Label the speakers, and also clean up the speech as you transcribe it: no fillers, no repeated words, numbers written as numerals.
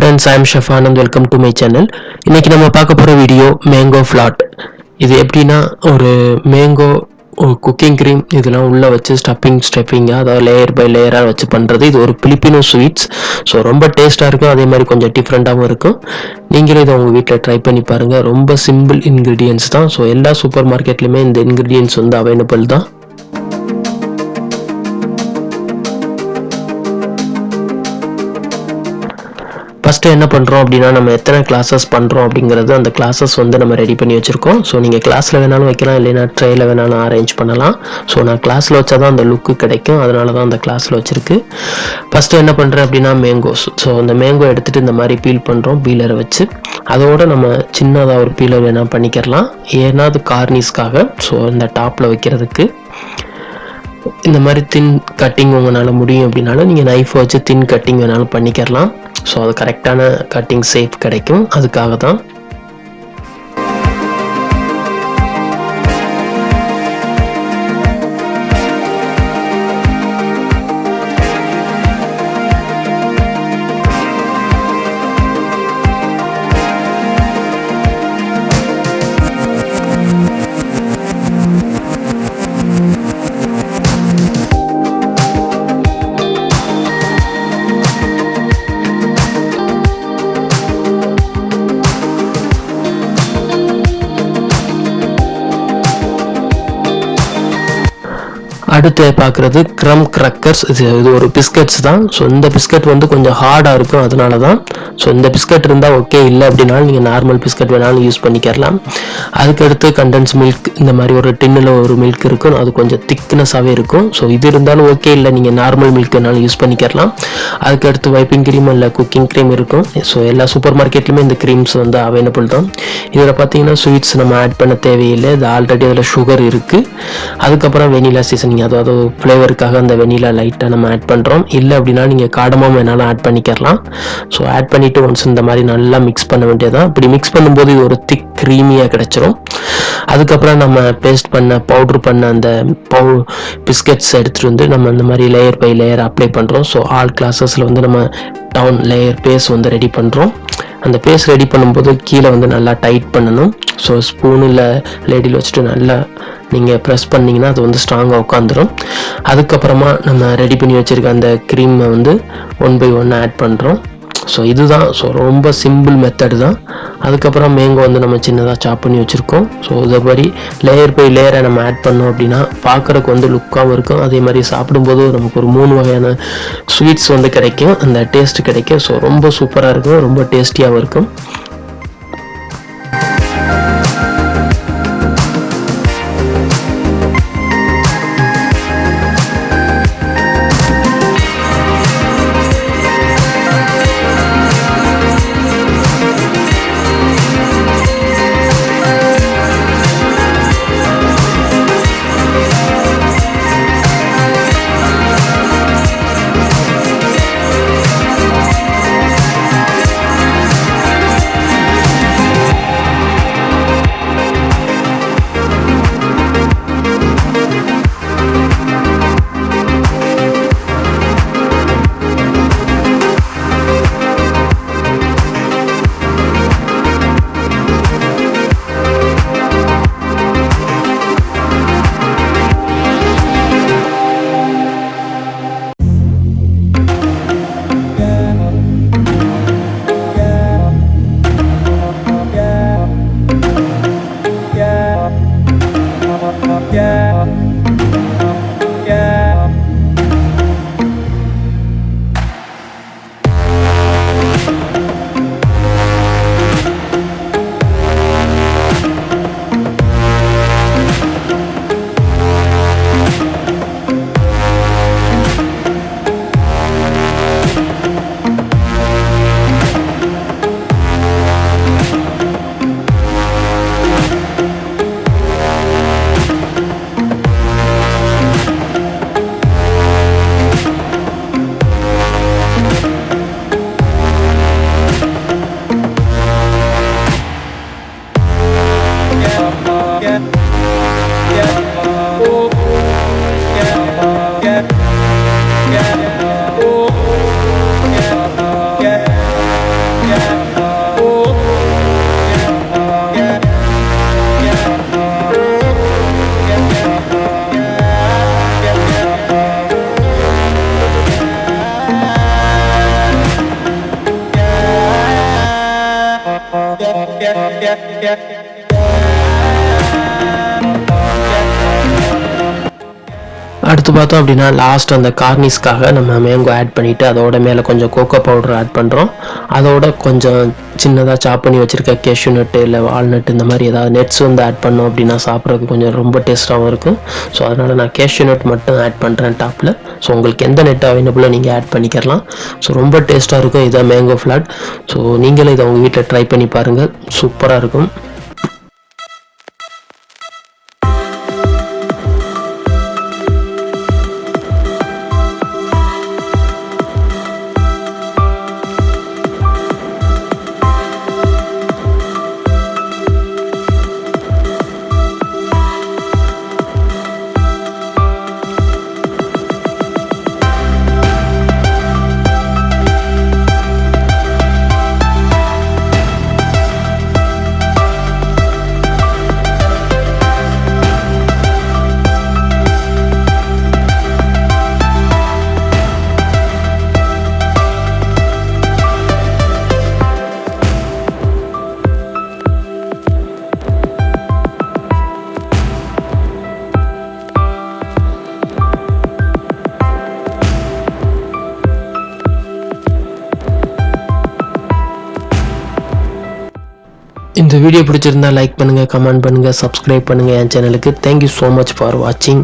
Speaker 1: friends, I am Shafan and welcome to my channel. இன்னைக்கு நம்ம பார்க்க போற வீடியோ மேங்கோ ஃப்ளாட். இது எப்படின்னா ஒரு மேங்கோ குக்கிங் க்ரீம் இதெல்லாம் உள்ள வச்சு ஸ்டஃபிங் அதாவது லேயர் பை லேயரா வச்சு பண்றது. இது ஒரு பிலிப்பினோ ஸ்வீட்ஸ். ஸோ ரொம்ப டேஸ்டா இருக்கும், அதே மாதிரி கொஞ்சம் டிஃப்ரெண்டாகவும் இருக்கும். நீங்களும் இதை உங்க வீட்டில் ட்ரை பண்ணி பாருங்க. ரொம்ப சிம்பிள் இன்கிரீடியன்ஸ் தான். ஸோ எல்லா சூப்பர் மார்க்கெட்லையுமே இந்த இன்கிரீடியன்ஸ் வந்து அவைலபிள் தான். ஃபஸ்ட்டு என்ன பண்ணுறோம் அப்படின்னா, நம்ம எத்தனை கிளாஸஸ் பண்ணுறோம் அப்படிங்கிறது அந்த கிளாஸஸ் வந்து நம்ம ரெடி பண்ணி வச்சுருக்கோம். ஸோ நீங்கள் கிளாஸில் வேணாலும் வைக்கலாம், இல்லைன்னா ட்ரெயில் வேணாலும் அரேஞ்ச் பண்ணலாம். ஸோ நான் கிளாஸில் வச்சா தான் அந்த லுக்கு கிடைக்கும், அதனால தான் அந்த கிளாஸில் வச்சுருக்கு. ஃபஸ்ட்டு என்ன பண்ணுறேன் அப்படின்னா, மேங்கோஸ். ஸோ அந்த மேங்கோ எடுத்துகிட்டு இந்த மாதிரி பீல் பண்ணுறோம், பீலரை வச்சு. அதோடு நம்ம சின்னதாக ஒரு பீலர் வேணால் பண்ணிக்கிறலாம், ஏன்னா அது கார்னிஸ்க்காக. ஸோ இந்த டாப்பில் வைக்கிறதுக்கு இந்த மாதிரி தின் கட்டிங் உங்களால் முடியும் அப்படின்னாலும் நீங்கள் நைஃபை வச்சு தின் கட்டிங் வேணாலும் பண்ணிக்கிறலாம். ஸோ அது கரெக்டான கட்டிங் ஷேப் கிடைக்கும், அதுக்காக தான். அடுத்து பார்க்குறது க்ரம் கிரக்கர்ஸ். இது ஒரு பிஸ்கட்ஸ் தான். ஸோ இந்த பிஸ்கட் வந்து கொஞ்சம் ஹார்டாக இருக்கும், அதனால தான். ஸோ இந்த பிஸ்கட் இருந்தால் ஓகே, இல்லை அப்படின்னாலும் நீங்கள் நார்மல் பிஸ்கட் வேணாலும் யூஸ் பண்ணிக்கலாம். அதுக்கடுத்து கண்டென்ஸ் மில்க். இந்த மாதிரி ஒரு டின்னில் ஒரு மில்க் இருக்கும், அது கொஞ்சம் திக்னஸாகவே இருக்கும். ஸோ இது இருந்தாலும் ஓகே, இல்லை நீங்கள் நார்மல் மில்க் வேணாலும் யூஸ் பண்ணிக்கலாம். அதுக்கடுத்து வைப்பிங் க்ரீம் இல்லை குக்கிங் க்ரீம் இருக்கும். ஸோ எல்லா சூப்பர் மார்க்கெட்லையுமே இந்த க்ரீம்ஸ் வந்து அவைலபிள் தான். இதில் பார்த்தீங்கன்னா ஸ்வீட்ஸ் நம்ம ஆட் பண்ண தேவையில்லை, இது ஆல்ரெடி அதில் சுகர் இருக்குது. அதுக்கப்புறம் வெனிலா சீசனிங், அதாவது ஃப்ளேவருக்காக அந்த வெனிலா லைட்டாக நம்ம ஆட் பண்ணுறோம். இல்லை அப்படின்னா நீங்கள் காடமம் வேணாலும் ஆட் பண்ணிக்கலாம். ஸோ ஆட் பண்ணிவிட்டு ஒன்ஸ் இந்த மாதிரி நல்லா மிக்ஸ் பண்ண வேண்டியதான். இப்படி மிக்ஸ் பண்ணும்போது இது ஒரு திக் க்ரீமியாக கிடச்சிரும். அதுக்கப்புறம் நம்ம பேஸ்ட் பண்ண பவுட்ரு பண்ண அந்த பிஸ்கட்ஸ் எடுத்துகிட்டு வந்து நம்ம இந்த மாதிரி லேயர் பை லேயர் அப்ளை பண்ணுறோம். ஸோ ஆல் கிளாஸஸில் வந்து நம்ம டவுன் லேயர் பேஸ் வந்து ரெடி பண்ணுறோம். அந்த பேஸ்ட் ரெடி பண்ணும்போது கீழே வந்து நல்லா டைட் பண்ணணும். ஸோ ஸ்பூன் இல்லை லேடியில் வச்சுட்டு நல்லா நீங்கள் ப்ரெஸ் பண்ணிங்கன்னா அது வந்து ஸ்ட்ராங்காக உட்காந்துரும். அதுக்கப்புறமா நம்ம ரெடி பண்ணி வச்சுருக்க அந்த க்ரீமை வந்து 1 by 1 ஆட் பண்ணுறோம். ஸோ இதுதான். ஸோ ரொம்ப சிம்பிள் மெத்தடு தான். அதுக்கப்புறம் மேங்கோ வந்து நம்ம சின்னதாக சாப் பண்ணி வச்சுருக்கோம். ஸோ இதை மாதிரி லேயர் பை லேயரை நம்ம ஆட் பண்ணோம் அப்படின்னா பார்க்குறக்கு வந்து லுக்காகவும் இருக்கும். அதே மாதிரி சாப்பிடும்போது நமக்கு ஒரு 3 வகையான ஸ்வீட்ஸ் வந்து கிடைக்கும், அந்த டேஸ்ட் கிடைக்கும். ஸோ ரொம்ப சூப்பராக இருக்கும், ரொம்ப டேஸ்டியாகவும் இருக்கும். அடுத்து பார்த்தோம் அப்படின்னா லாஸ்ட் அந்த கார்னிஷ்காக நம்ம மேங்கோ ஆட் பண்ணிவிட்டு அதோட மேலே கொஞ்சம் கோகோ பவுடர் ஆட் பண்ணுறோம். அதோட கொஞ்சம் சின்னதாக சாப் பண்ணி வச்சுருக்க கேஷ்யூ நட்டு இல்லை வால்நட் இந்த மாதிரி ஏதாவது நட்ஸ் வந்து ஆட் பண்ணோம் அப்படின்னா சாப்பிட்றதுக்கு கொஞ்சம் ரொம்ப டேஸ்ட்டாகவும் இருக்கும். ஸோ அதனால் நான் கேஷ்யூ நட் மட்டும் ஆட் பண்ணுறேன் டாப்பில். ஸோ உங்களுக்கு எந்த நெட் அவைலபிளோ நீங்கள் ஆட் பண்ணிக்கலாம். ஸோ ரொம்ப டேஸ்ட்டாக இருக்கும் இதான் மேங்கோ ஃப்ளாட். ஸோ நீங்களே இதை உங்கள் வீட்டில் ட்ரை பண்ணி பாருங்கள், சூப்பராக இருக்கும். இந்த வீடியோ பிடிச்சிருந்தா லைக் பண்ணுங்கள், கமெண்ட் பண்ணுங்கள், சப்ஸ்கிரைப் பண்ணுங்கள் என் சேனலுக்கு. தேங்க்யூ ஸோ மச் ஃபார் வாட்சிங்.